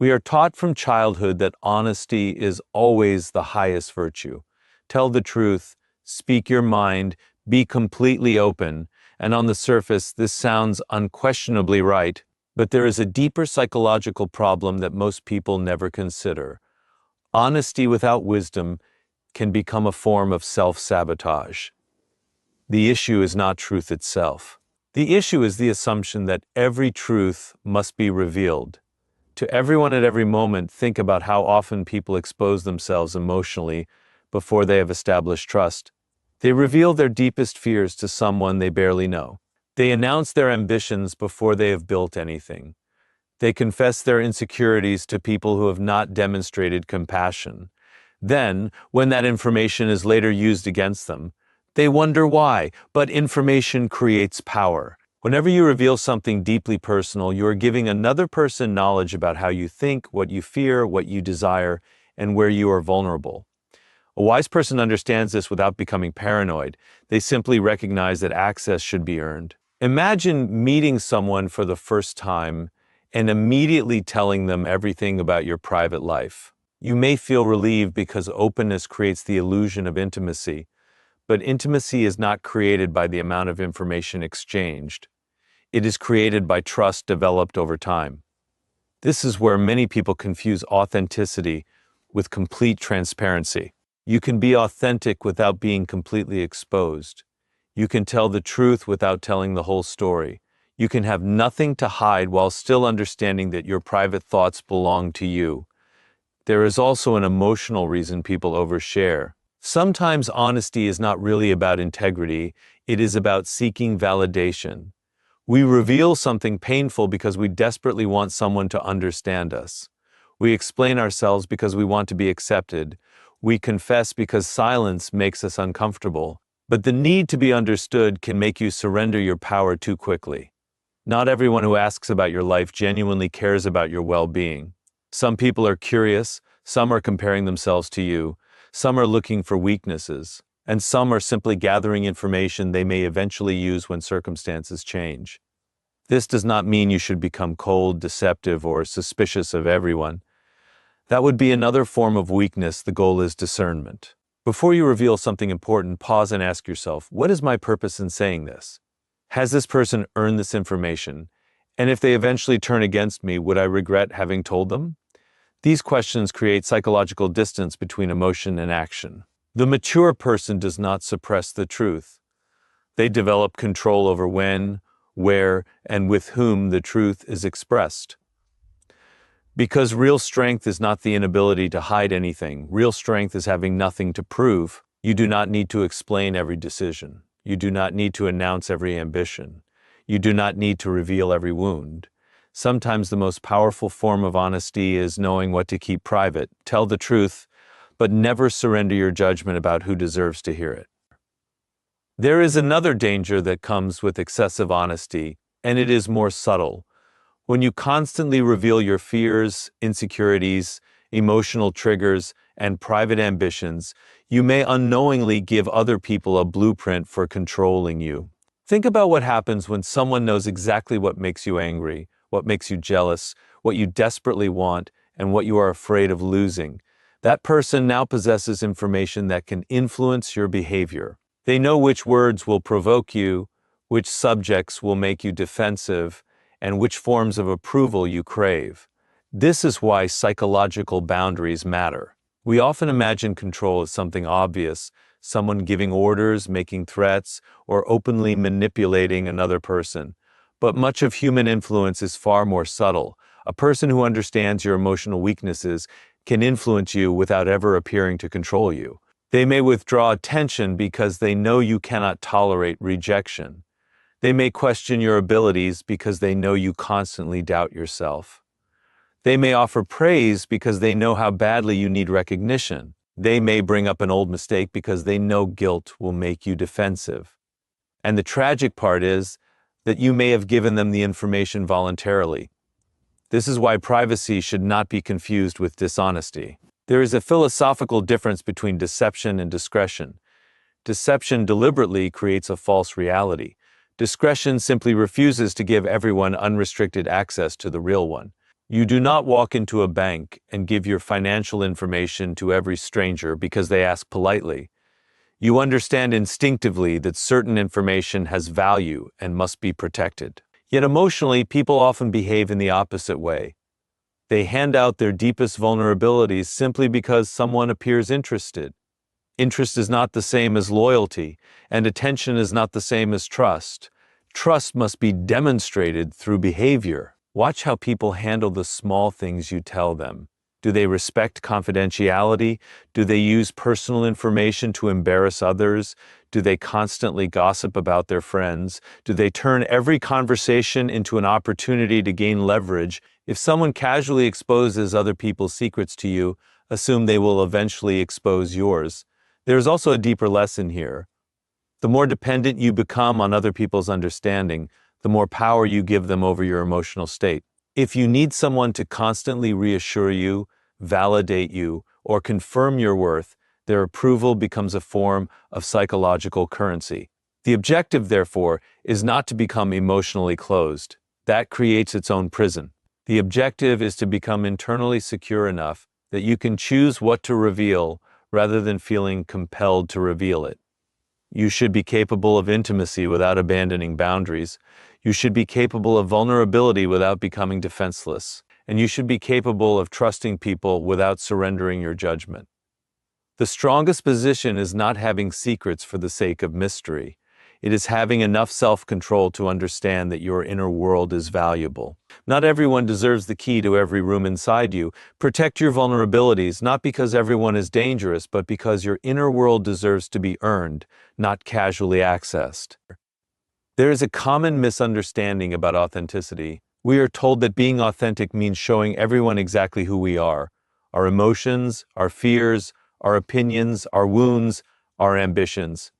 We are taught from childhood that honesty is always the highest virtue. Tell the truth, speak your mind, be completely open, and on the surface, this sounds unquestionably right, but there is a deeper psychological problem that most people never consider. Honesty without wisdom can become a form of self-sabotage. The issue is not truth itself. The issue is the assumption that every truth must be revealed. To everyone at every moment, think about how often people expose themselves emotionally before they have established trust. They reveal their deepest fears to someone they barely know. They announce their ambitions before they have built anything. They confess their insecurities to people who have not demonstrated compassion. Then, when that information is later used against them, they wonder why, but information creates power. Whenever you reveal something deeply personal, you are giving another person knowledge about how you think, what you fear, what you desire, and where you are vulnerable. A wise person understands this without becoming paranoid. They simply recognize that access should be earned. Imagine meeting someone for the first time and immediately telling them everything about your private life. You may feel relieved because openness creates the illusion of intimacy, but intimacy is not created by the amount of information exchanged. It is created by trust developed over time. This is where many people confuse authenticity with complete transparency. You can be authentic without being completely exposed. You can tell the truth without telling the whole story. You can have nothing to hide while still understanding that your private thoughts belong to you. There is also an emotional reason people overshare. Sometimes honesty is not really about integrity, it is about seeking validation. We reveal something painful because we desperately want someone to understand us. We explain ourselves because we want to be accepted. We confess because silence makes us uncomfortable. But the need to be understood can make you surrender your power too quickly. Not everyone who asks about your life genuinely cares about your well-being. Some people are curious, some are comparing themselves to you, some are looking for weaknesses, and some are simply gathering information they may eventually use when circumstances change. This does not mean you should become cold, deceptive, or suspicious of everyone. That would be another form of weakness. The goal is discernment. Before you reveal something important, pause and ask yourself, what is my purpose in saying this? Has this person earned this information? And if they eventually turn against me, would I regret having told them? These questions create psychological distance between emotion and action. The mature person does not suppress the truth. They develop control over when, where, and with whom the truth is expressed. Because real strength is not the inability to hide anything. Real strength is having nothing to prove. You do not need to explain every decision. You do not need to announce every ambition. You do not need to reveal every wound. Sometimes the most powerful form of honesty is knowing what to keep private. Tell the truth, but never surrender your judgment about who deserves to hear it. There is another danger that comes with excessive honesty, and it is more subtle. When you constantly reveal your fears, insecurities, emotional triggers, and private ambitions, you may unknowingly give other people a blueprint for controlling you. Think about what happens when someone knows exactly what makes you angry, what makes you jealous, what you desperately want, and what you are afraid of losing. That person now possesses information that can influence your behavior. They know which words will provoke you, which subjects will make you defensive, and which forms of approval you crave. This is why psychological boundaries matter. We often imagine control as something obvious, someone giving orders, making threats, or openly manipulating another person. But much of human influence is far more subtle. A person who understands your emotional weaknesses can influence you without ever appearing to control you. They may withdraw attention because they know you cannot tolerate rejection. They may question your abilities because they know you constantly doubt yourself. They may offer praise because they know how badly you need recognition. They may bring up an old mistake because they know guilt will make you defensive. And the tragic part is that you may have given them the information voluntarily. This is why privacy should not be confused with dishonesty. There is a philosophical difference between deception and discretion. Deception deliberately creates a false reality. Discretion simply refuses to give everyone unrestricted access to the real one. You do not walk into a bank and give your financial information to every stranger because they ask politely. You understand instinctively that certain information has value and must be protected. Yet emotionally, people often behave in the opposite way. They hand out their deepest vulnerabilities simply because someone appears interested. Interest is not the same as loyalty, and attention is not the same as trust. Trust must be demonstrated through behavior. Watch how people handle the small things you tell them. Do they respect confidentiality? Do they use personal information to embarrass others? Do they constantly gossip about their friends? Do they turn every conversation into an opportunity to gain leverage? If someone casually exposes other people's secrets to you, assume they will eventually expose yours. There is also a deeper lesson here. The more dependent you become on other people's understanding, the more power you give them over your emotional state. If you need someone to constantly reassure you, validate you, or confirm your worth, their approval becomes a form of psychological currency. The objective, therefore, is not to become emotionally closed. That creates its own prison. The objective is to become internally secure enough that you can choose what to reveal rather than feeling compelled to reveal it. You should be capable of intimacy without abandoning boundaries. You should be capable of vulnerability without becoming defenseless. And you should be capable of trusting people without surrendering your judgment. The strongest position is not having secrets for the sake of mystery. It is having enough self-control to understand that your inner world is valuable. Not everyone deserves the key to every room inside you. Protect your vulnerabilities, not because everyone is dangerous, but because your inner world deserves to be earned, not casually accessed. There is a common misunderstanding about authenticity. We are told that being authentic means showing everyone exactly who we are: our emotions, our fears, our opinions, our wounds, our ambitions.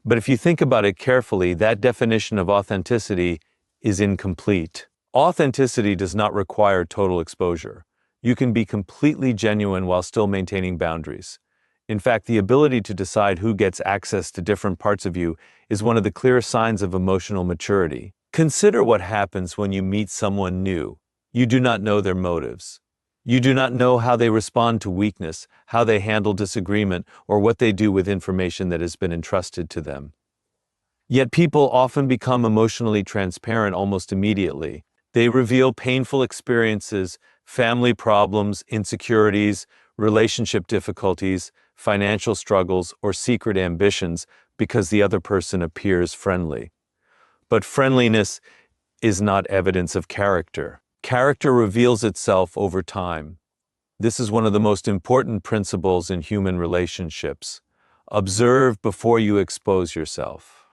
But if you think about it carefully, that definition of authenticity is incomplete. Authenticity does not require total exposure. You can be completely genuine while still maintaining boundaries. In fact, the ability to decide who gets access to different parts of you is one of the clearest signs of emotional maturity. Consider what happens when you meet someone new. You do not know their motives. You do not know how they respond to weakness, how they handle disagreement, or what they do with information that has been entrusted to them. Yet people often become emotionally transparent almost immediately. They reveal painful experiences, family problems, insecurities, relationship difficulties, financial struggles, or secret ambitions because the other person appears friendly. But friendliness is not evidence of character. Character reveals itself over time. This is one of the most important principles in human relationships. Observe before you expose yourself.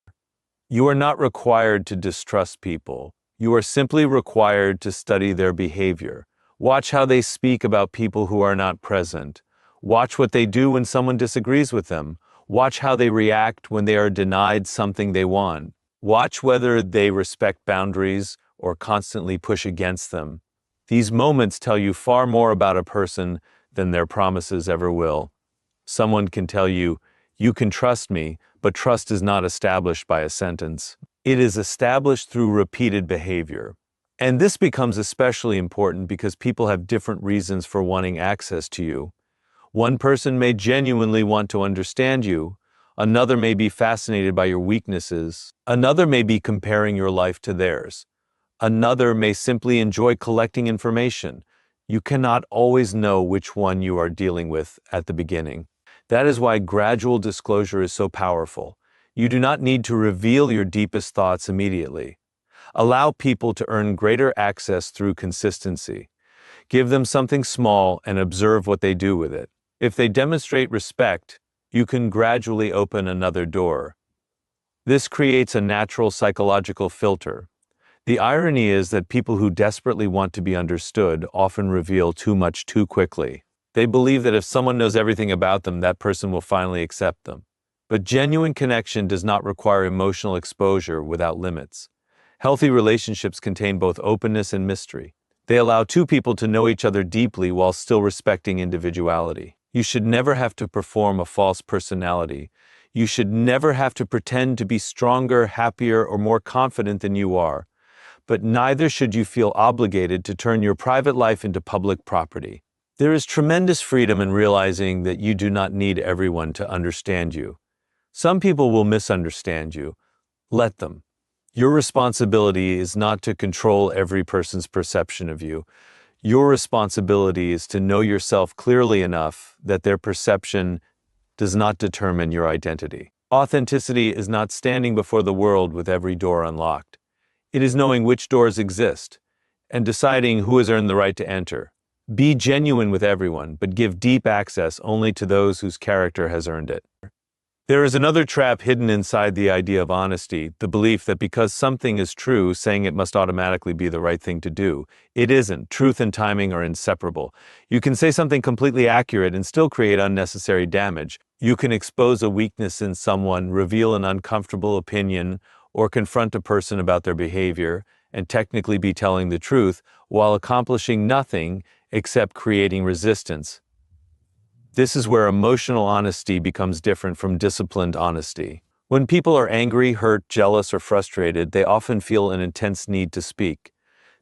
You are not required to distrust people. You are simply required to study their behavior. Watch how they speak about people who are not present. Watch what they do when someone disagrees with them. Watch how they react when they are denied something they want. Watch whether they respect boundaries or constantly push against them. These moments tell you far more about a person than their promises ever will. Someone can tell you, "You can trust me," but trust is not established by a sentence. It is established through repeated behavior. And this becomes especially important because people have different reasons for wanting access to you. One person may genuinely want to understand you. Another may be fascinated by your weaknesses. Another may be comparing your life to theirs. Another may simply enjoy collecting information. You cannot always know which one you are dealing with at the beginning. That is why gradual disclosure is so powerful. You do not need to reveal your deepest thoughts immediately. Allow people to earn greater access through consistency. Give them something small and observe what they do with it. If they demonstrate respect, you can gradually open another door. This creates a natural psychological filter. The irony is that people who desperately want to be understood often reveal too much too quickly. They believe that if someone knows everything about them, that person will finally accept them. But genuine connection does not require emotional exposure without limits. Healthy relationships contain both openness and mystery. They allow two people to know each other deeply while still respecting individuality. You should never have to perform a false personality. You should never have to pretend to be stronger, happier, or more confident than you are. but neither should you feel obligated to turn your private life into public property. There is tremendous freedom in realizing that you do not need everyone to understand you. Some people will misunderstand you. Let them. Your responsibility is not to control every person's perception of you. Your responsibility is to know yourself clearly enough that their perception does not determine your identity. Authenticity is not standing before the world with every door unlocked. It is knowing which doors exist and deciding who has earned the right to enter. Be genuine with everyone, but give deep access only to those whose character has earned it. There is another trap hidden inside the idea of honesty, the belief that because something is true, saying it must automatically be the right thing to do. It isn't. Truth and timing are inseparable. You can say something completely accurate and still create unnecessary damage. You can expose a weakness in someone, reveal an uncomfortable opinion, or confront a person about their behavior, and technically be telling the truth, while accomplishing nothing except creating resistance. This is where emotional honesty becomes different from disciplined honesty. When people are angry, hurt, jealous, or frustrated, they often feel an intense need to speak.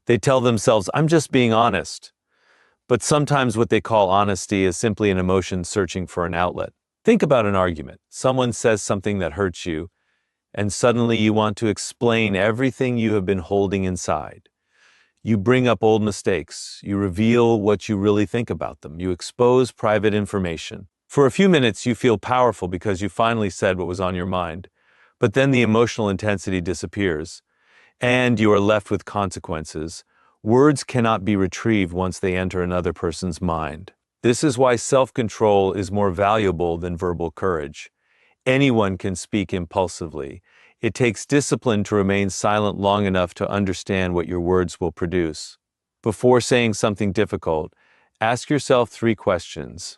They tell themselves, "I'm just being honest." But sometimes what they call honesty is simply an emotion searching for an outlet. Think about an argument. Someone says something that hurts you, and suddenly you want to explain everything you have been holding inside. You bring up old mistakes. You reveal what you really think about them. You expose private information. For a few minutes, you feel powerful because you finally said what was on your mind. But then the emotional intensity disappears, and you are left with consequences. Words cannot be retrieved once they enter another person's mind. This is why self-control is more valuable than verbal courage. Anyone can speak impulsively. It takes discipline to remain silent long enough to understand what your words will produce. Before saying something difficult, ask yourself 3 questions.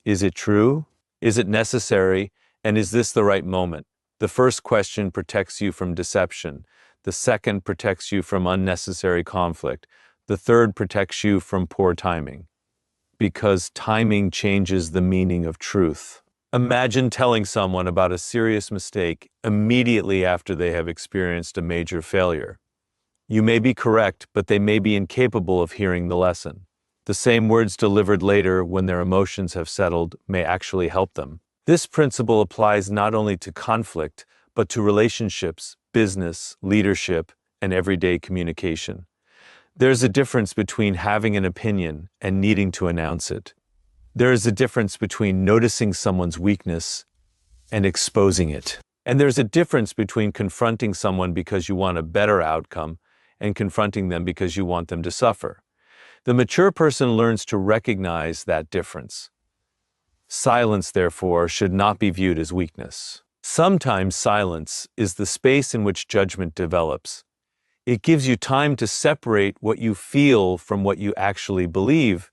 Is it true? Is it necessary? And is this the right moment? The first question protects you from deception. The second protects you from unnecessary conflict. The third protects you from poor timing. Because timing changes the meaning of truth. Imagine telling someone about a serious mistake immediately after they have experienced a major failure. You may be correct, but they may be incapable of hearing the lesson. The same words delivered later, when their emotions have settled, may actually help them. This principle applies not only to conflict, but to relationships, business, leadership, and everyday communication. There's a difference between having an opinion and needing to announce it. There is a difference between noticing someone's weakness and exposing it. And there's a difference between confronting someone because you want a better outcome and confronting them because you want them to suffer. The mature person learns to recognize that difference. Silence, therefore, should not be viewed as weakness. Sometimes silence is the space in which judgment develops. It gives you time to separate what you feel from what you actually believe.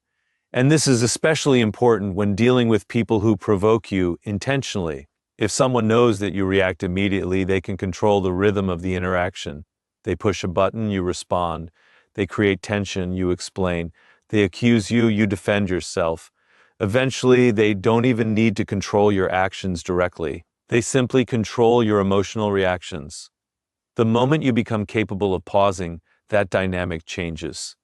And this is especially important when dealing with people who provoke you intentionally. If someone knows that you react immediately, they can control the rhythm of the interaction. They push a button, you respond. They create tension, you explain. They accuse you, you defend yourself. Eventually, they don't even need to control your actions directly. They simply control your emotional reactions. The moment you become capable of pausing, that dynamic changes.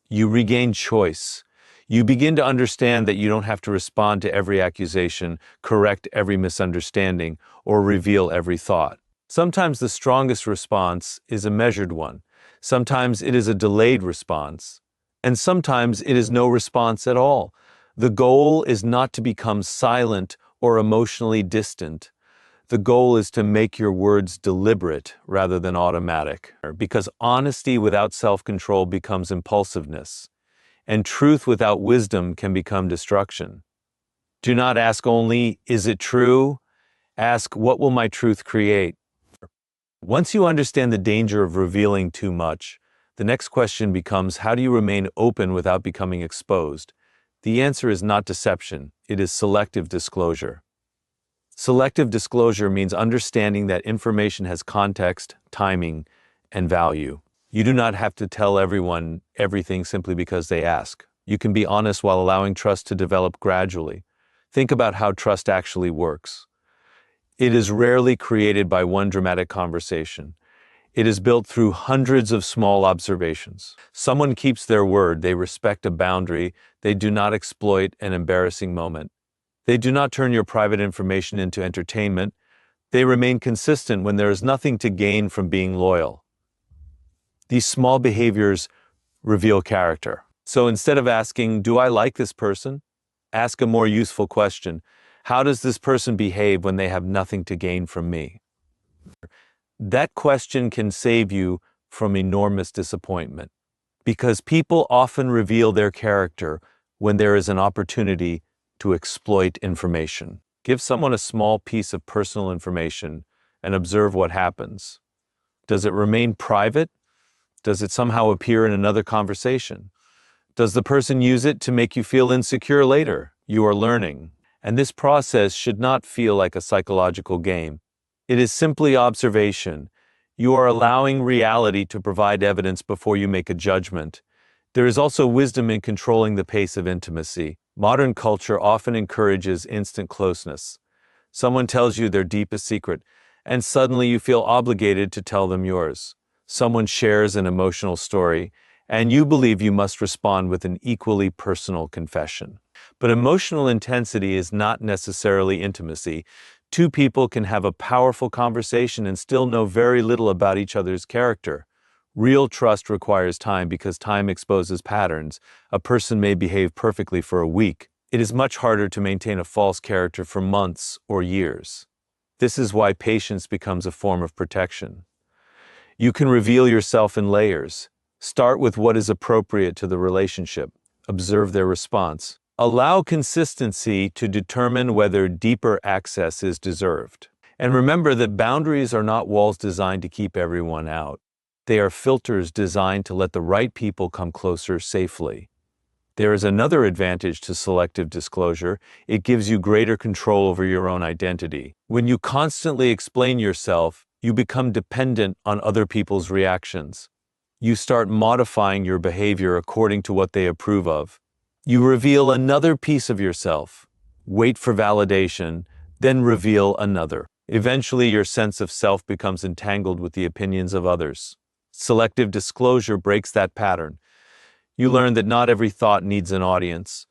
You regain choice. You begin to understand that you don't have to respond to every accusation, correct every misunderstanding, or reveal every thought. Sometimes the strongest response is a measured one. Sometimes it is a delayed response. And sometimes it is no response at all. The goal is not to become silent or emotionally distant. The goal is to make your words deliberate rather than automatic, because honesty without self-control becomes impulsiveness, and truth without wisdom can become destruction. Do not ask only, "Is it true?" Ask, "What will my truth create?" Once you understand the danger of revealing too much, the next question becomes, how do you remain open without becoming exposed? The answer is not deception, it is selective disclosure. Selective disclosure means understanding that information has context, timing, and value. You do not have to tell everyone everything simply because they ask. You can be honest while allowing trust to develop gradually. Think about how trust actually works. It is rarely created by one dramatic conversation. It is built through hundreds of small observations. Someone keeps their word, they respect a boundary, they do not exploit an embarrassing moment. They do not turn your private information into entertainment. They remain consistent when there is nothing to gain from being loyal. These small behaviors reveal character. So instead of asking, "Do I like this person?" ask a more useful question. How does this person behave when they have nothing to gain from me? That question can save you from enormous disappointment, because people often reveal their character when there is an opportunity to exploit information. Give someone a small piece of personal information and observe what happens. Does it remain private? Does it somehow appear in another conversation? Does the person use it to make you feel insecure later? You are learning. And this process should not feel like a psychological game. It is simply observation. You are allowing reality to provide evidence before you make a judgment. There is also wisdom in controlling the pace of intimacy. Modern culture often encourages instant closeness. Someone tells you their deepest secret, and suddenly you feel obligated to tell them yours. Someone shares an emotional story, and you believe you must respond with an equally personal confession. But emotional intensity is not necessarily intimacy. Two people can have a powerful conversation and still know very little about each other's character. Real trust requires time because time exposes patterns. A person may behave perfectly for a week. It is much harder to maintain a false character for months or years. This is why patience becomes a form of protection. You can reveal yourself in layers. Start with what is appropriate to the relationship. Observe their response. Allow consistency to determine whether deeper access is deserved. And remember that boundaries are not walls designed to keep everyone out. They are filters designed to let the right people come closer safely. There is another advantage to selective disclosure. It gives you greater control over your own identity. When you constantly explain yourself, you become dependent on other people's reactions. You start modifying your behavior according to what they approve of. You reveal another piece of yourself, wait for validation, then reveal another. Eventually, your sense of self becomes entangled with the opinions of others. Selective disclosure breaks that pattern. You learn that not every thought needs an audience,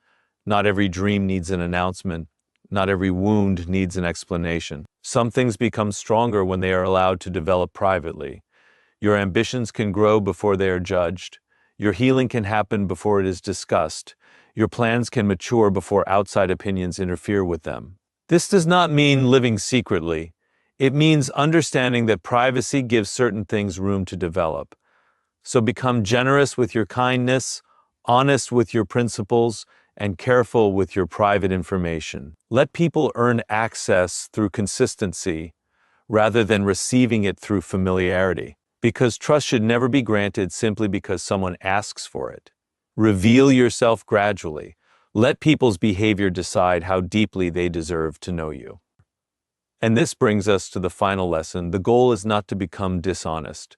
not every dream needs an announcement, not every wound needs an explanation. Some things become stronger when they are allowed to develop privately. Your ambitions can grow before they are judged. Your healing can happen before it is discussed. Your plans can mature before outside opinions interfere with them. This does not mean living secretly. It means understanding that privacy gives certain things room to develop. So become generous with your kindness, honest with your principles, and careful with your private information. Let people earn access through consistency rather than receiving it through familiarity, because trust should never be granted simply because someone asks for it. Reveal yourself gradually. Let people's behavior decide how deeply they deserve to know you. And this brings us to the final lesson. The goal is not to become dishonest.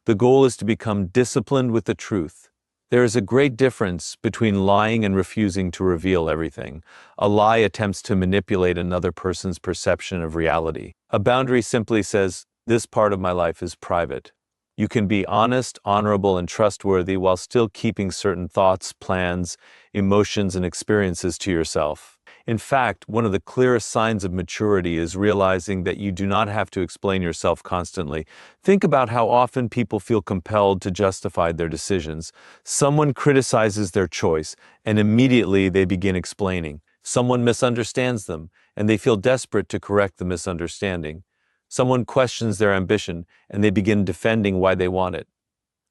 The goal is to become disciplined with the truth. There is a great difference between lying and refusing to reveal everything. A lie attempts to manipulate another person's perception of reality. A boundary simply says, "This part of my life is private." You can be honest, honorable, and trustworthy while still keeping certain thoughts, plans, emotions, and experiences to yourself. In fact, one of the clearest signs of maturity is realizing that you do not have to explain yourself constantly. Think about how often people feel compelled to justify their decisions. Someone criticizes their choice, and immediately they begin explaining. Someone misunderstands them, and they feel desperate to correct the misunderstanding. Someone questions their ambition, and they begin defending why they want it.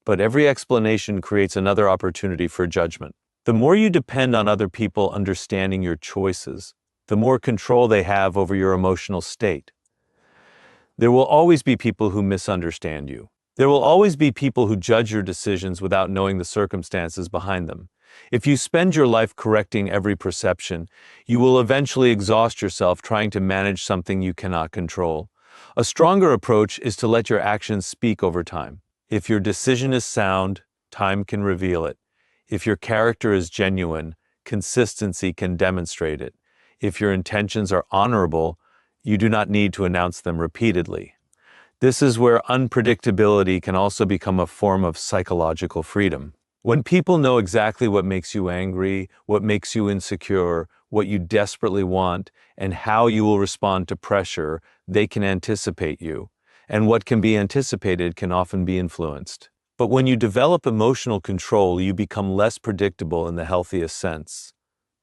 But every explanation creates another opportunity for judgment. The more you depend on other people understanding your choices, the more control they have over your emotional state. There will always be people who misunderstand you. There will always be people who judge your decisions without knowing the circumstances behind them. If you spend your life correcting every perception, you will eventually exhaust yourself trying to manage something you cannot control. A stronger approach is to let your actions speak over time. If your decision is sound, time can reveal it. If your character is genuine, consistency can demonstrate it. If your intentions are honorable, you do not need to announce them repeatedly. This is where unpredictability can also become a form of psychological freedom. When people know exactly what makes you angry, what makes you insecure, what you desperately want, and how you will respond to pressure, they can anticipate you. And what can be anticipated can often be influenced. But when you develop emotional control, you become less predictable in the healthiest sense.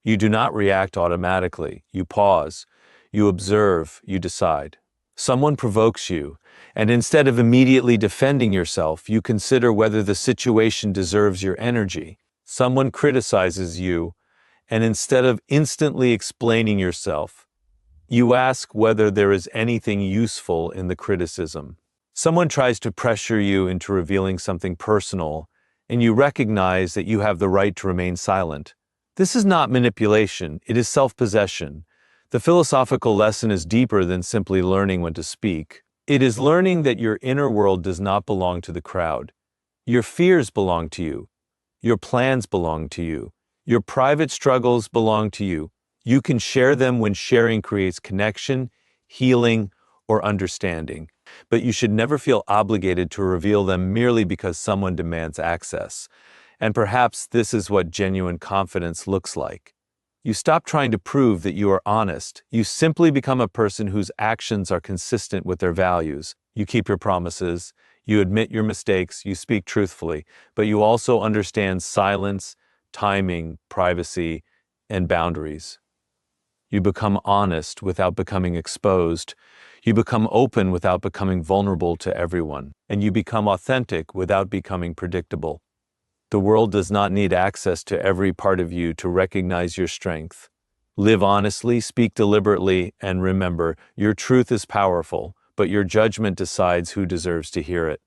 You do not react automatically. You pause. You observe. You decide. Someone provokes you, and instead of immediately defending yourself, you consider whether the situation deserves your energy. Someone criticizes you, and instead of instantly explaining yourself, you ask whether there is anything useful in the criticism. Someone tries to pressure you into revealing something personal, and you recognize that you have the right to remain silent. This is not manipulation, it is self-possession. The philosophical lesson is deeper than simply learning when to speak. It is learning that your inner world does not belong to the crowd. Your fears belong to you. Your plans belong to you. Your private struggles belong to you. You can share them when sharing creates connection, healing, or understanding. But you should never feel obligated to reveal them merely because someone demands access. And perhaps this is what genuine confidence looks like. You stop trying to prove that you are honest. You simply become a person whose actions are consistent with their values. You keep your promises. You admit your mistakes. You speak truthfully. But you also understand silence, timing, privacy, and boundaries. You become honest without becoming exposed. You become open without becoming vulnerable to everyone. And you become authentic without becoming predictable. The world does not need access to every part of you to recognize your strength. Live honestly, speak deliberately, and remember, your truth is powerful, but your judgment decides who deserves to hear it.